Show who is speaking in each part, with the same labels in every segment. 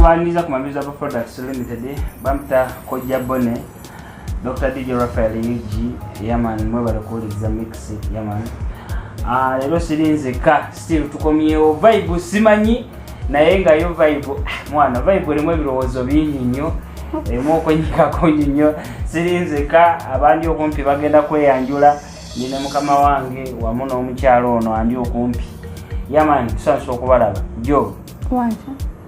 Speaker 1: Abatabaganyiza kumamiza aba products limited bamta koja bone Dr. DJ Raphael Yuji yaman mwebale kuuliza mix yaman lero sirinze ka still tukomyewo vibe simanyi naye nga yo vibe mwana vibe lemwe birowozo binyinyo emoko nyika konyo sirinze ka abandi okumpi bagenda kweyanjula nine mukama wange wamuno omukyalo ono andi okumpi yaman sanso okubalaba jo
Speaker 2: wanje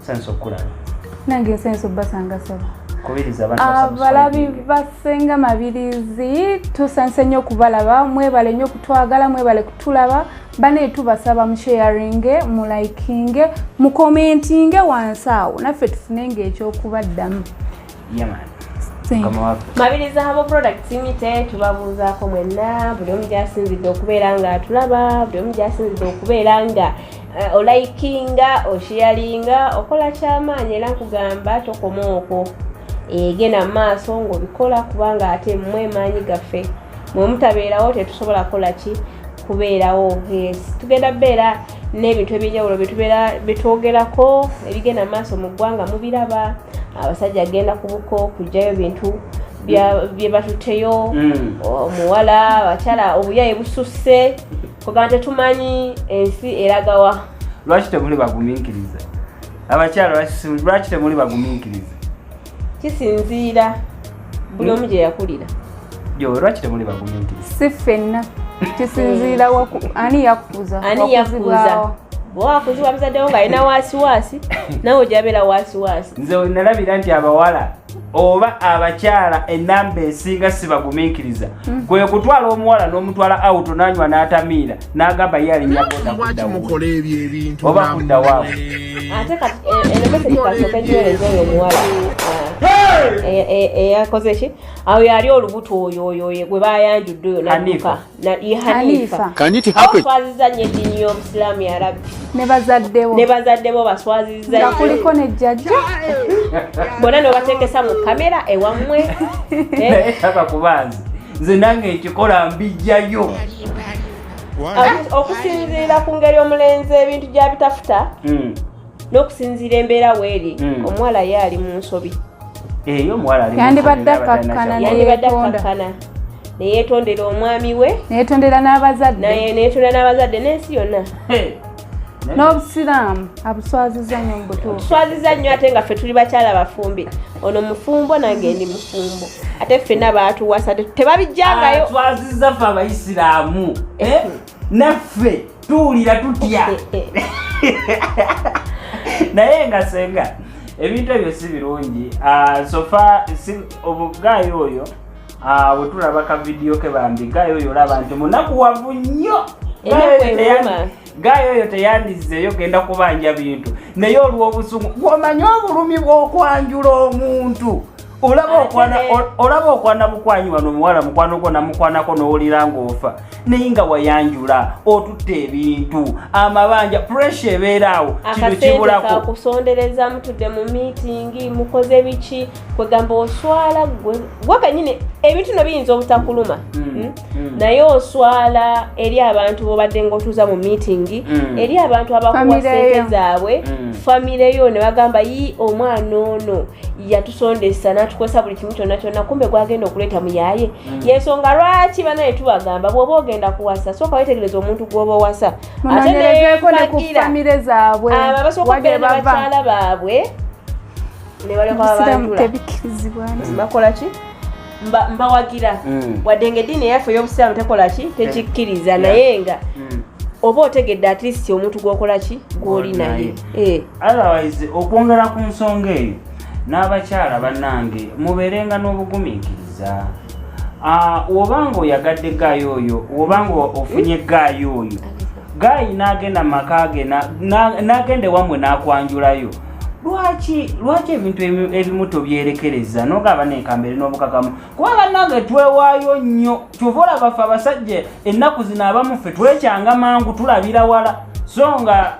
Speaker 1: sanso okulaba
Speaker 2: nange senso basanga saba
Speaker 1: kubiriza abantu
Speaker 2: abalabi basenga mabirizi tusanse nnyo kubalaba mwebale nnyo kutwagala mwebale kutulaba bane tubasaba mu sharing mu liking mu commenting wansawo naffe tufunenge ekyokubaddamu
Speaker 1: yaman
Speaker 3: mabiriza habo products imite tubabuzaako mwenna buli omu gyasinzidde okubeera nga atulaba buli omu gyasinzidde okubeera nga olikinga osharinga okola kyamaanyi era nkugamba tokomaoko gena maaso ng'obikola kubanga ate mmwe maanyi gaffe mwe mutabeerawo tetusobola kukola ki kubeerawo tugenda beera n'ebintu ebyenjawulo betwogerako ebigenda maaso mu ggwanga mubiraba abasajja agenda ku buko kujjayo bintu bye batuteyo omuwala abakyala obuyaye bususse kugamba tetumanyi ensi eragawa
Speaker 1: lwaki temuli bagumiikiriza abakyala lwaki temuli bagumiikiriza
Speaker 3: kisinziira buli omu gye yakulira
Speaker 1: jo lwaki temuli bagumiikiriza
Speaker 2: si ffenna kisinziira ani yakuza
Speaker 3: bwakuzibwa muzaddewo ng'alina waasiwaasi nawe ojabeera waasiwaasi
Speaker 1: nze nalabira nti abawala oba abakyala enamba esinga sibagumiikiriza kwe kutwala omuwala n'omutwala auto nanywa n'atamiira n'agamba ye alinya oba kudda waabwe
Speaker 3: ate enomese kasooka egiwereza oyo omuwala eyakoze ki awo yali olubuto oyo gwe bayanjudde oyo
Speaker 1: Hanifa
Speaker 3: baswaziza nnyo eddiini y'obusiraamu yarabbi
Speaker 2: ne
Speaker 3: bazaddebo baswaziza
Speaker 2: nga kuliko nejjajja
Speaker 3: bonna nobatekesa mu kamera ewammwe
Speaker 1: taka kubanzi nze nange ekikola mbijjayo
Speaker 3: okusinziira ku ngeri omulenzi ebintu gyabitafuta n'okusinziira embeera weeri omuwala ye ali mu nsobi
Speaker 2: yandibadde akakkana
Speaker 3: neyeetondera omwami we
Speaker 2: neyeetondera n'abazadde
Speaker 3: n'ensi yonna
Speaker 2: n'obusiraamu abuswaziza nnyo mu butuufu
Speaker 3: tuswaziza nnyo ate nga ffe tuli bakyala bafumbi ono mufumbo nange ndi mufumbo ate ffenna baatuwasa tebabijjangayo
Speaker 1: twaziza ffe abayisiraamu naffe tuwulira tutya naye nga senga ebintu ebyo si birungi sofa obugaayo oyo bwe tulaba ka vidiyo ke bambi gaayo oyo olaba nti munakuwavu nnyo gaayo oyo teyandizzeeyo genda kubanja bintu naye olw'obusungu gw'omanya obulumi bw'okwanjula omuntu olaba okwana bukwanyi wano omuwala mukwano gwo namukwanako n'owulira ng'ofa naye nga wayanjula otutta ebintu amabanja puresha ebeeraawo kino kibulako
Speaker 3: akasente kakusondereza mutudde mu miitingi mukoze biki kwegamba oswala gwe kanyini ebintu no biyinza obutakuluma naye oswala eri abantu bobadde ng'otuuza mu miitingi eri abantu abakuwa sente zaabwe famire yo ne bagamba yi omwana ono yatusondesa n'atukozesa buli kimu kyonna kyonna kumbe gwagenda okuleeta muyaye yensonga lwaki banaye tubagamba bw'oba ogenda kuwasa sooka wetegereza omuntu gw'oba owasa ate neyefagira abo abasooka okubeera ne bakyala baabwe ne baleka babanjula bakola ki mbawagira wadde ng'eddiini eyaffe ey'obusiraamu tekola ki tekikkiriza naye nga oba otegedde at least omuntu gw'okola ki gw'oli naye
Speaker 1: otherwise okwongera ku nsonga eyo n'abakyala bannange mubeerenga n'obugumiikiriza obanga oyagadde gaayo oyo obanga ofunye gaayo oyo gaayi n'agenda maka ge n'agenda ewammwe n'akwanjulayo lwaki ebintu ebimu tobyerekereza n'ogaba n'enkambere n'obukakamu kuba bannange twewaayo nnyo kyova olaba ffe abasajja ennaku zino abamu ffe twekyanga mangu tulabira wala so nga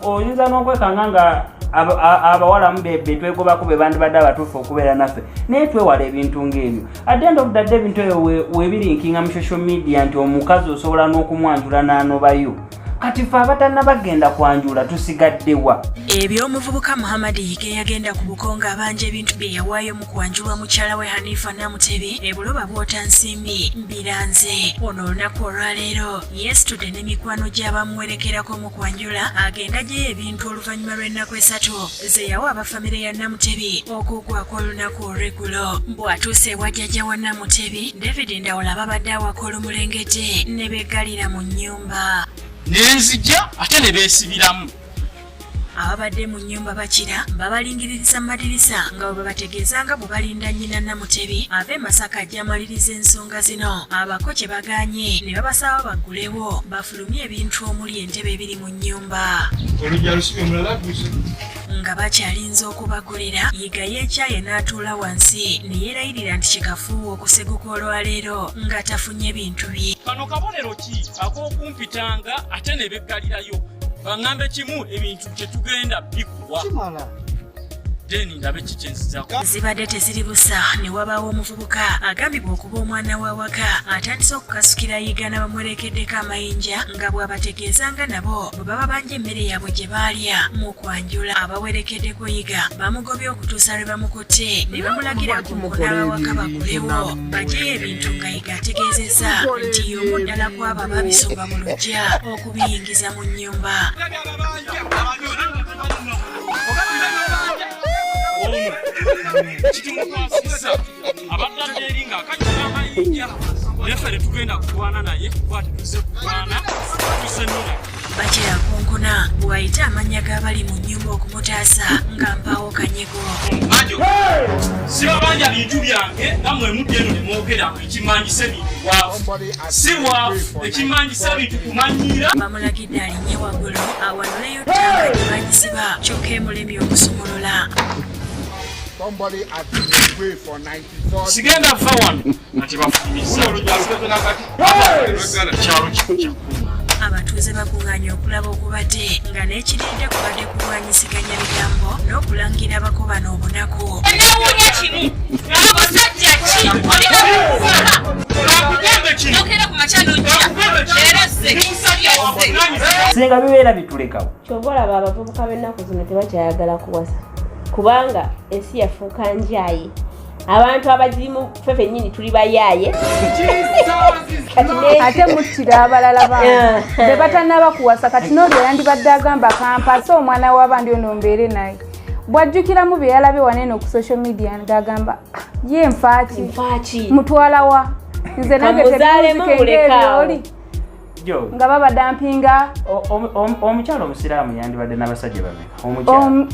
Speaker 1: oyinza n'okwekanga nga abawala mubebe twegobako be bandibadde abatuufu okubeera naffe naye twewala ebintu ng'ebyo at the end of the day ebintu ebyo webirinkinga mu social media nti omukazi osobola n'okumwanjula n'anobayo kati fe abatannabagenda kwanjula tusigaddewa.
Speaker 4: Ebyomuvubuka Muhammad Yige yagenda ku bukonga abanja ebintu bye yawaayo mu kwanjulwa mukyala we Hanifa Namutebi ebuloba bwota nsimbi mbiranze. Ono olunaku olwaleero yesterday n'emikwano gy'abamuwerekerako mu kwanjula agenda gye ebintu oluvannyuma lw'ennaku esatu ze yawa abafamire ya Namutebi okuggwako olunaku olw'eggulo. Bw'atuuse ewa jjajja wa Namutebi David Ndawula babadde awaka olumulengete ne beggalira mu nnyumba.
Speaker 5: Nenzija ate ne beesibiramu.
Speaker 4: Ababadde mu nnyumba bakira babalingiririza madirisa nga bwe babategeezanga bwe balinda nnyina Namutebi ave Masaka ajja amaliriza ensonga zino. Abako kye baganye ne babasaba baggulewo bafulumye ebintu omuli entebe ebiri mu nnyumba.
Speaker 5: Olujja lusibye mulala guze.
Speaker 4: Nga bakyalinza okubagulira Yiga yeekyaye n'atuula wansi ne yeerayirira nti kikafuuwa okuseguka olwaleero nga tafunye bintu bye.
Speaker 5: Kano kabonero ki ak'okumpitanga ate ne beggalirayo baŋŋambe kimu ebintu kye tugenda bikuwa kimala deni ndabe kikyenzizaako.
Speaker 4: Zibadde teziri busa ne wabaawo omuvubuka agambibwa okuba omwana wa waka atandise okukasukira Yiga n'abamuwerekeddeko amayinja nga bw'abategeezanga nabo bwe baba banja emmere yaabwe gye baalya mu kwanjula. Abawerekeddeko Yiga bamugobye okutuusa lwe bamukutte ne bamulagira agumuko n'abawaka bagulewo bagyeyo ebintu nga Yiga ategeezezza nti y'omu ddala kwabo ababisomba mu luggya okubiyingiza mu nnyumba.
Speaker 5: Kimukwasisa abadde eringa akajja amayinja nefere tugenda kulwana naye kuba tetuze kulwana tuze nuna.
Speaker 4: Bakira konkona bw'ayita amannya g'abali mu nnyumba okumutaasa nga mpaawo kanyego.
Speaker 5: Majo sibabanja bintu byange nammwe mudde eno ne mwogera ekimanyisa bintu bwafu si bwafu ekimanyisa bintu kumanyira.
Speaker 4: Bamulagidde alinnye waggulu awanuleyo ttanga gye banyisiba kyokka emulemye okusumulula.
Speaker 6: Somebody has been away for 94
Speaker 5: sigenda fa wano ati bafumiza kyalo kikukya.
Speaker 4: Abatuuze bakuŋŋaanya okulaba okubadde nga n'ekirinde kubadde kulwanyisiganya bigambo n'okulangira abako bano obunaku.
Speaker 7: Enewuunya kimu abasajja ki olina okukuba nokera ku makya nojja leero sse
Speaker 1: Ssenga bibeera bitulekawo.
Speaker 3: Kyova olaba abavubuka b'ennaku zino tebakyayagala kuwasa kubanga ensi yafuuka njaayi. Abantu abazimu fefe nnyini tuli bayaaye
Speaker 2: ate muttira abalala bantu be batannaba kuwasa kati n'olwo yandibadde agamba kampasa omwana w'abandi ono mbeere naye. Bw'ajjukiramu bye yalabye waneeno ku social media ng'agamba ye nfaaki mutwalawa nze nange tebuzikengeebyoli nga babadampinga.
Speaker 1: Omukyala omusiraamu yandibadde n'abasajja bameka?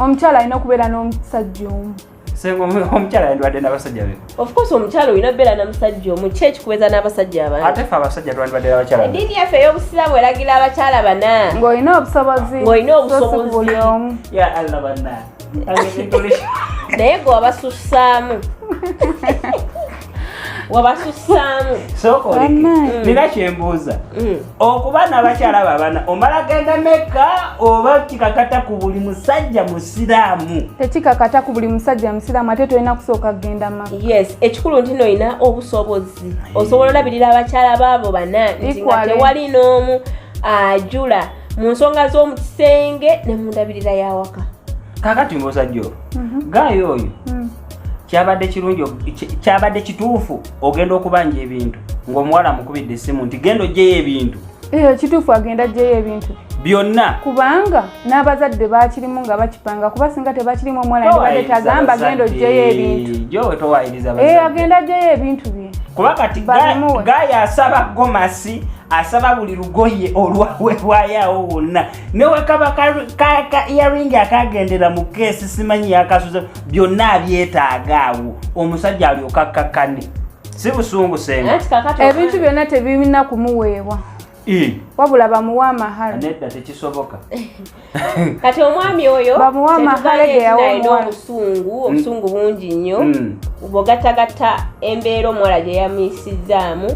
Speaker 2: Omukyala alina okubeera n'omusajja omu.
Speaker 1: Senga omukyala yandibadde n'abasajja be?
Speaker 3: Of course omukyala olina beera n'omusajja omu ki ekikubeeza n'abasajja abangi?
Speaker 1: Ate ffe abasajja twandibadde n'abakyala.
Speaker 3: Eddiini yaffe ey'obusiraamu eragira abakyala bana
Speaker 2: ng'olina obusobozi
Speaker 3: buli
Speaker 2: omu.
Speaker 1: Ya Allah banna
Speaker 3: naye gwe wabasussaamu
Speaker 1: soko nina kyembuuza okuba n'abakyala babana omala genda meka oba kikakata ku buli musajja musiraamu?
Speaker 2: Tekikakata ku buli musajja musiraamu ate tolina kusooka kugenda maka.
Speaker 3: Yes, ekikulu nti noyina obusobozi osobola olabirira abakyala baabo bana nti nga tewali n'omu ajula mu nsonga z'omu kisenge ne mu ndabirira y'awaka.
Speaker 1: Kakati ng'osajja oyo gaayo oyo kyabadde kirungi kyabadde kituufu ogenda okubanja ebintu ng'omuwala amukubidde essimu nti genda oggyeyo ebintu?
Speaker 2: Kituufu agenda aggyeyo ebintu
Speaker 1: byonna
Speaker 2: kubanga n'abazadde bakirimu nga bakipanga kuba singa tebakirimu omwana yandibadde tagamba genda oggyeyo ebintu.
Speaker 1: Jowe towayiriza abazadde.
Speaker 2: Agenda aggyeyo ebintu bye
Speaker 1: kuba kati Gaaya asaba gomasi asaba buli lugoye olwawebwayawo wonna newe kaba ka earring akagendera mu keesi simanyi yakasuza byonna abyetaaga awo omusajja alyoka kakkane si busungu Ssenga.
Speaker 2: Ebintu byonna tebirina kumuweebwa wabula bamuwa amahala.
Speaker 1: Nedda tekisoboka.
Speaker 3: Kati omwami oyo
Speaker 2: bamuwa amahala ge yawa
Speaker 3: obusungu bungi nnyo bw'ogattagatta embeera omuwala gye yamuyisizaamu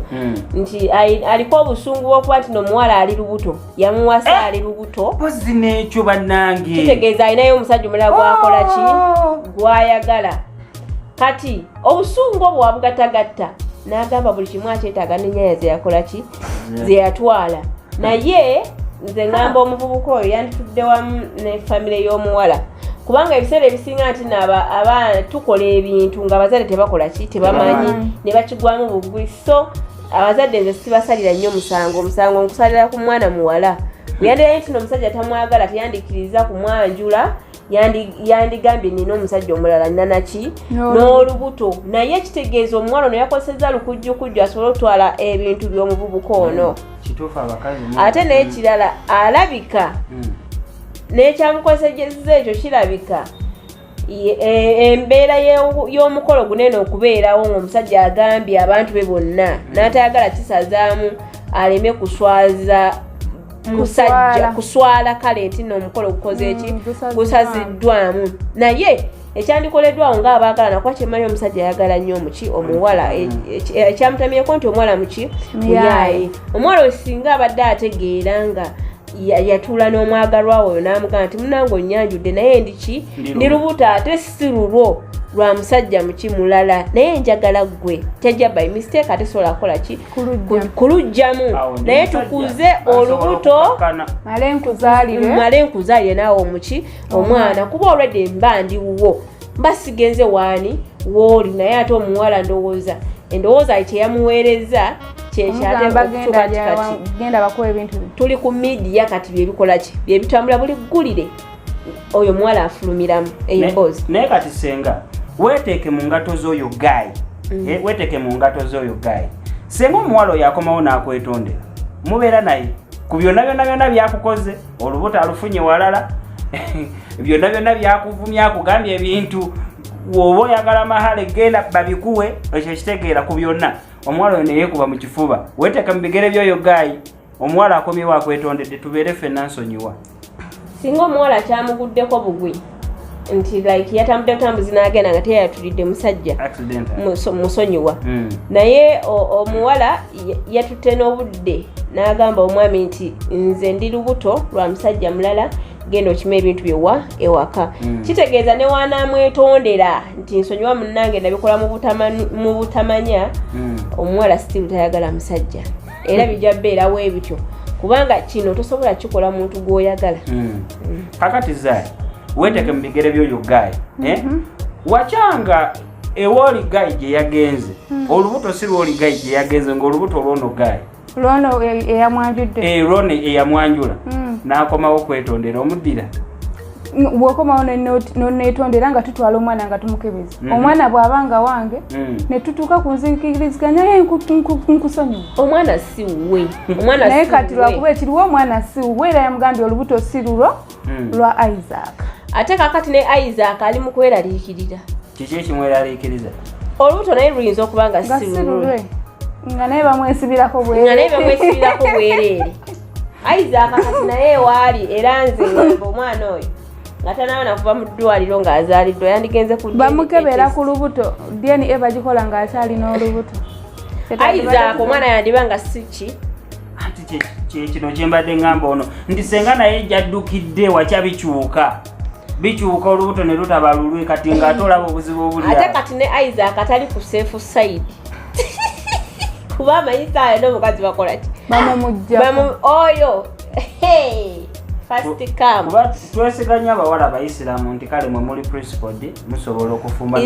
Speaker 3: nti aliko obusungu bw'okuba nti n'omuwala ali lubuto yamuwasa ali lubuto.
Speaker 1: Pozi n'ekyo bannange
Speaker 3: kitegeeza alinayo omusajja omulala gwakola ki gwayagala. Kati obusungu obwo wabugattagatta n'agamba buli kimu akyetaaga n'ennyaya ze yakola ki ze yatwala naye nze ngamba omuvubuka oyo yanditudde wamu ne famire y'omuwala kubanga ebiseera ebisinga nti aba tukola ebintu nga abazadde tebakola ki tebamanyi ne bakigwamu bugwi so abazadde nze sibasalira nnyo omusango nkusalira ku mwana muwala bweyandirayo nti n'omusajja tamwagala teyandikiriza kumwanjula yandigambye nina omusajja omulala nanaki n'olubuto naye ekitegeeza omuwala ono yakozesezza lukujjukujju asobole okutwala ebintu by'omuvubuka ono ate n'ekirala alabika n'ekyamukozesezza ekyo kirabika embeera y'omukolo gunene okubeerawo ng'omusajja agambye abantu be bonna n'atayagala kisazaamu aleme kuswala kale nti n'omukolo gukoze eki gusaziddwamu naye ekyandikoleddwawo ng'abaagalana kuba kyemmanyi omusajja ayagala nnyo omuki omuwala ekyamutamyeko nti omuwala muki muyaaye omuwala oyo singa abadde ategeera nga yatuula n'omwagalwa oyo n'amugamba nti munange onnyanjudde naye ndiki ndi lubuto ate si lulwo lwa musajja muki mulala naye njagala gwe tajja by mistake ate sobola kukola ki kulujjamu naye tukuze olubuto male nkuzaalire naawe omuki omwana kuba olwedde mba ndiwo mba sigenze waani wooli naye ate omuwala ndowooza endowooza kyeyamuweereza tuli ku media kati byebikola ki byebitambula buli ggulire oyo muwala afulumiramu emboozi
Speaker 1: naye kati Ssenga weeteeke mu ngato z'oyo gayi weeteeke mu ngato z'oyo gayi senga omuwala oyo akomawo n'akwetondera mubeera naye ku byonna byakukoze olubuto alufunye walala byonna byakuvumye akugambye ebintu woba oyagala mahale genda babikuwe ekyo kitegeera ku byonna omuwala oyo neyeekuba mu kifuba weeteeka mu bigere by'oyo gayi omuwala akomyewo akwetondedde tubeere ffenna nsonyiwa
Speaker 3: singa omuwala kyamuguddeko bugwi nti like yatambudde butambuzi n'agenda nga teyatulidde musajja musonyiwa naye omuwala yatutte n'obudde n'agamba omwami nti nze ndi lubuto lwa musajja mulala genda okima ebintu byewa ewaka kitegeeza ne wanaamwetondera nti nsonyiwa munnange nabikola mu butamanya omuwala still tayagala musajja era bijja bbeerawo ebityo kubanga kino tosobola kikola muntu gw'oyagala
Speaker 1: kakati zaayi weeteeke mu bigere by'oyo gayi wakyanga ewooli gayi gye yagenze olubuto si lwoli gayi gye yagenze ng'olubuto olwono gayi
Speaker 2: lwono eyamwanjudde
Speaker 1: lwono eyamwanjula n'akomawo kwetondera omuddira
Speaker 2: bw'okomawo neetondera nga tutwala omwana nga tumukebeza omwana bw'abanga wange ne tutuuka ku nzikiriziganya naye nkusonyiwa
Speaker 3: omwana si we
Speaker 2: naye kati lwakuba ekiriwo omwana si we era yamugambye olubuto si lulwo lwa Isaac
Speaker 3: ate kakati ne Isaac ali mu kweraliikirira
Speaker 1: kiki ekimweraliikiriza
Speaker 3: olubuto naye luyinza okuba nga si lulwe
Speaker 2: nga naye bamwesibirako
Speaker 3: bwereere Isaac kati naye waali era nze ngamba omwana oyo nga tanaaba kuva mu ddwaliro ng'azaaliddwa yandigenze ku
Speaker 2: bamukebera ku lubuto DNA bagikola ng'akyali n'olubuto
Speaker 3: Isaac omwana yandiba nga si ki
Speaker 1: ati kino kyembadde ngamba ono nti Ssenga naye jaddukidde wakya bikyuka olubuto ne lutaba lulwe kati ng'atolaba obuzibu obuli
Speaker 3: ate kati ne Isaac atali ku safe side kuba amanyisa n'omukazi bakola ki oyo first come
Speaker 1: twesiganya abawala abayisiraamu nti kale mwe muli principled musobola okufumba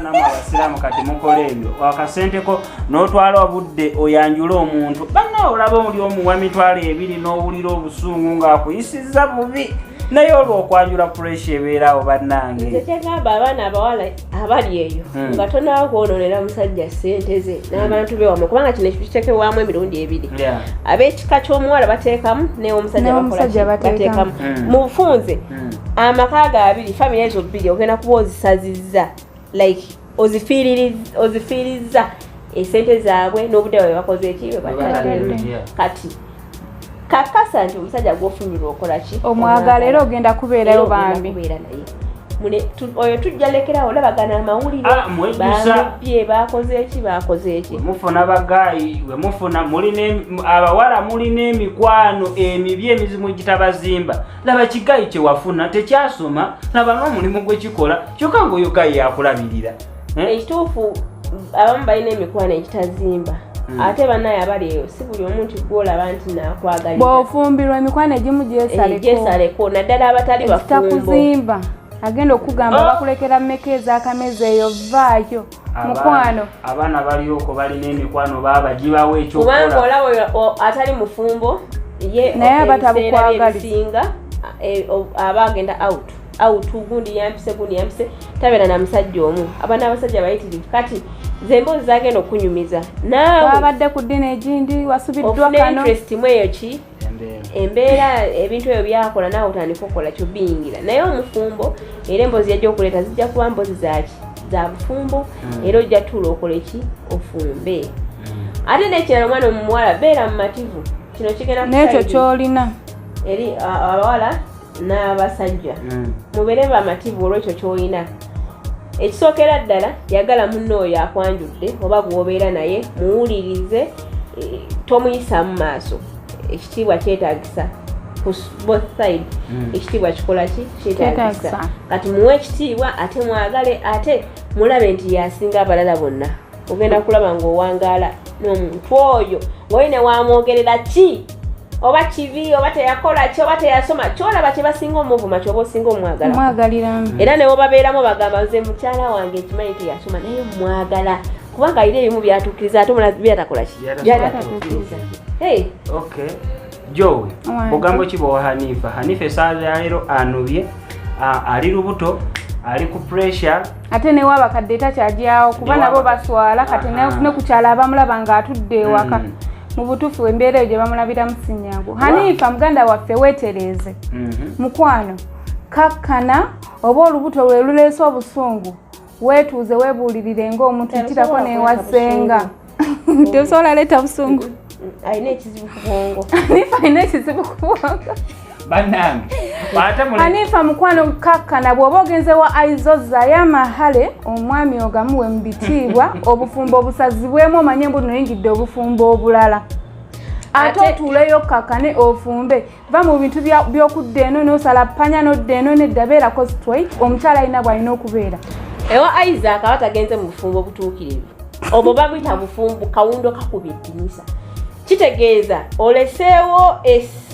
Speaker 1: abasiraamu kati mukola ebyo wakasenteko n'otwala obudde oyanjula omuntu banna olaba oli omuwa mitwalo ebiri n'owulira obusungu ng'akuyisizza bubi naye olw'okwanjula pressure ebeerawo bannange
Speaker 3: nze kyegamba abaana abawala abali eyo nga tonaba kwonoonera musajja ssente ze n'abantu be wamu kubanga kino ekiteekebwamu emirundi ebiri ab'ekika ky'omuwala bateekamu n'omusajja bateekamu mu bufunze amaka ga abiri family ezo bbiri ogenda kuba ozisazizza like ozifiirizza esente zaabwe n'obudde bwe bakoze eki kati kakasa nti omusajja gwofunira okola ki
Speaker 2: omwagala era ogenda kubeerayo bambi
Speaker 3: oyo tujja lekerawo olabagana amawulire bambye bakoze eki
Speaker 1: mufuna bagayi wemufuna abawala mulina emikwano emibi emizimu gitabazimba laba kigayi kyewafuna tekyasoma laba n'omulimu gwekikola kyokka ngaoyo gayi yakulabirira
Speaker 3: ekituufu abamu balina emikwano egitazimba ate bannaye abali eyo si buli omuntu gwolaba nti nakwagalira
Speaker 2: bw'ofumbirwa emikwano egimu
Speaker 3: gyesaleko naddala abatali bafumbo
Speaker 2: takuzimba agenda okugamba bakulekera mmeka ez'akamezi eyo vaayo mukwano
Speaker 1: abaana balioko balina emikwano baba gibawo ekyokukola
Speaker 3: kubanga olaba atali mufumbo ye
Speaker 2: naye abatabukwagalira
Speaker 3: aba agenda out gundi yampise tabeera na musajja omu abaana abasajja bayitirivu kati zemboozi zagenda okunyumiza naawe
Speaker 2: babadde ku ddina egindi wasubiddwa kano
Speaker 3: interest mu eyo ki embeera ebintu ebyo byakola naawe otandika okukola kyo biyingira naye omufumbo era emboozi yajja okuleeta zijja kuba mboozi za bufumbo era ojja tuula okole ki ofumbe ate n'ekirala omwana omuwala beera mumativu kino kigenda
Speaker 2: n'ekyo kyolina
Speaker 3: eri abawala n'abasajja mubeere bamativu olwekyo kyolina ekisookera ddala yagala munno oyo akwanjudde oba gwobeera naye muwulirize tomuyisa mu maaso ekitiibwa kyetaagisa both side ekitiibwa kikola ki kyetaagisa kati muwe ekitiibwa ate mwagale ate mulabe nti yasinga abalala bonna ogenda kulaba ng'owangaala n'omuntu oyo ng'olina wamwogerera ki oba kibi oba teyakola ki oba teyasoma kyolaba kye basinga omuvuma kyoba osinga omwagalira era ne babeeramu bagamba nze mukyala wange ekimanyi teyasoma naye mwagala kubanga alina ebimu byatuukiriza ate omulala byatakola ki byatatuukiriza
Speaker 1: okay Joe ogambo ki bwa Hanifa esaaza ya leero anubye ali lubuto ali ku pressure
Speaker 2: ate ne wabakadde takyajyawo kuba nabo baswala kati ne kukyala abamulaba ng'atudde ewaka mu butuufu embeera eyo gye bamulabiramu sinyangu Hanifa muganda waffe weetereeze mukwano kakkana oba olubuto lwe luleese obusungu weetuuze weebuulirire ng'omuntu itirako newa Ssenga tesobola leeta busungu
Speaker 3: alina ekizibu ku bwongo
Speaker 2: Hanifa alina ekizibu ku bwongo
Speaker 1: bannange
Speaker 2: Hanifa mukwano kakkana bw'oba ogenze wa Aizoza y'amahale omwami ogamuwe mu bitiibwa obufumbo obusazibwemu omanye mbu noyingidde obufumbo obulala ate otuuleyo kakkane ofumbe va mu bintu by'okudda eno n'osala ppanya n'odda eno nedda beerako straight omukyala alina bw'alina okubeera
Speaker 3: ewa Isaac aba tagenze mu bufumbo obutuukirivu obwo babuyita bufumbo kawundo kakubye eddirisa kitegeeza oleseewo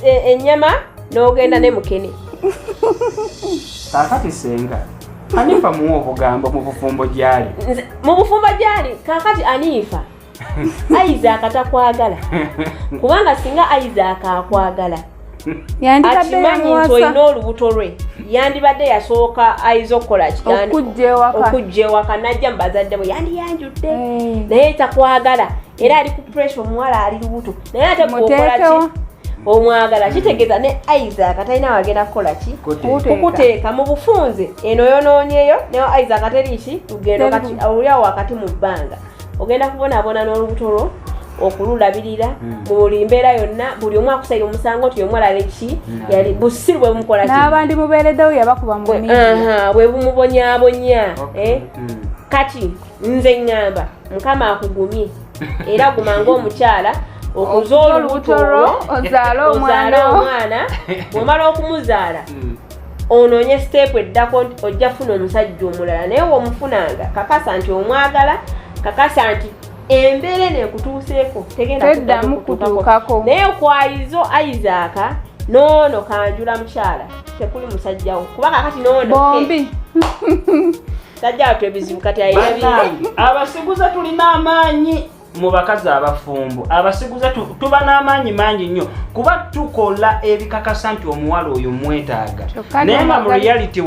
Speaker 3: ennyama n'ogenda ne mukene
Speaker 1: kakati Ssenga Hanifa muwa obugambo mu bufumbo gyali kakati
Speaker 3: Hanifa Isaac takwagala kubanga singa Isaac akwagala akimanyi nti olina olubuto lwe yandibadde yasooka ayinza okukola okujja ewaka najja mu bazadde bwe yandiyanjudde naye takwagala era ali ku pressure omuwala ali lubuto naye ate bwokola ki omwagala kitegeeza ne Isaac talina wagenda kukola ki kukuteeka mu bufunze eno yonoonyeyo ne Isaac teriiki lugendo kati awulyawo wakati mu bbanga ogenda kubonaabona n'olubuto lwo okululabirira mu buli mbeera yonna buli omu akusaira omusango nti omuwala leki yali busiru bwe bumukola ki
Speaker 2: n'abandi mubeereddewo yabakuba mu
Speaker 3: bwe bumubonyaabonya kati nze ŋŋamba Mukama akugumye era guma ng'omukyala okuza olubuto
Speaker 2: ozaale omwana
Speaker 3: bw'omala okumuzaala onoonye siteepu eddako ojja funa omusajja omulala naye womufunanga kakasa nti omwagala kakasa nti embeera neekutuuseeko tegenda
Speaker 2: kutuukako
Speaker 3: naye okwayizo Isaac noono kanjula mukyala tekuli musajjawo kuba kakati noono
Speaker 2: bombi
Speaker 3: sajjawo twebizibu kati ayinabire
Speaker 1: abasiguza tulina amaanyi mu bakazi abafumbo abasiguza tuba n'amaanyi mangi nnyo kuba tukola ebikakasa nti omuwala oyo mwetaaga naye nga mu reality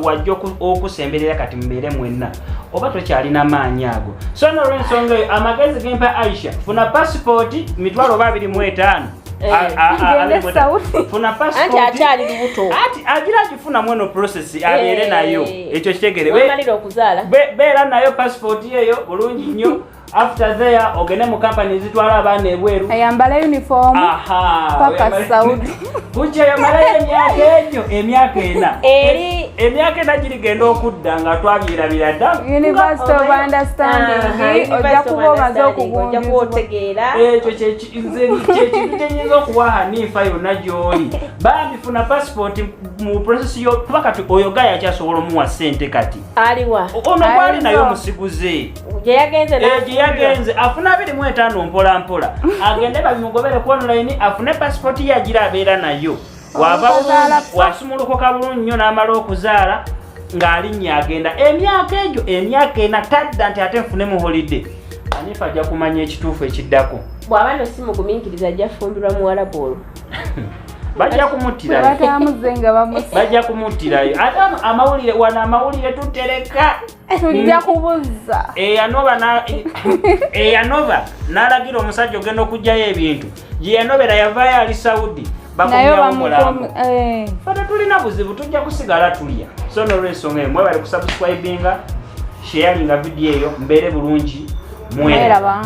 Speaker 1: wajja okusemberera kati mubeere mwenna oba tokyalina maanyi ago so n'olw'ensonga eyo amagezi gempa Aisha funa passport mitwalo 25 funa passport
Speaker 3: anti akyali lubuto
Speaker 1: ati agira agifuna mweno process abeere nayo ekyo kitegere
Speaker 3: wemalira okuzaala
Speaker 1: beera nayo passport yeyo bulungi nnyo after there ogende mu company zitwala abaana ebweru
Speaker 2: ayambala uniform paka Saudi
Speaker 1: kujja yamala emyaka ena emyaka ena girigenda okudda nga twabyerabira dda
Speaker 2: University of Understanding ojja kuba omaze okugunjuza
Speaker 1: ekyo kyekintu kyenyinza okuwa Hanifa yonna gy'oli bambi funa passport mu process yo kuba kati oyo gaya akyasobola omuwa ssente kati
Speaker 3: aliwa
Speaker 1: ono gwali nayo omusiguze
Speaker 3: gye yagenze
Speaker 1: yagenze afuna 25 mpola mpola agende babimugobere ku online afune passport ya gira abeera nayo wava wasumulukoka bulungi nnyo n'amala okuzaala ng'alinnya agenda emyaka ena tadda nti ate nfune mu holiday Hanifa ajja kumanya ekituufu ekiddako
Speaker 3: bw'aba no si mugumingiriza ajja fumbirwa muwalabu olwo
Speaker 1: bajja kumuttirayo ate amawulire tutereka
Speaker 2: tujja kubuza
Speaker 1: eyanova n'alagira omusajja ogenda okugjayo ebintu gye yanobera yavaayo ali Saudi bakomyawo mulambo fata tulina buzibu tujja kusigala tulya so n'olwensonga eyo mwebale kusubscribinga sharinga video eyo mbeere bulungi mweraba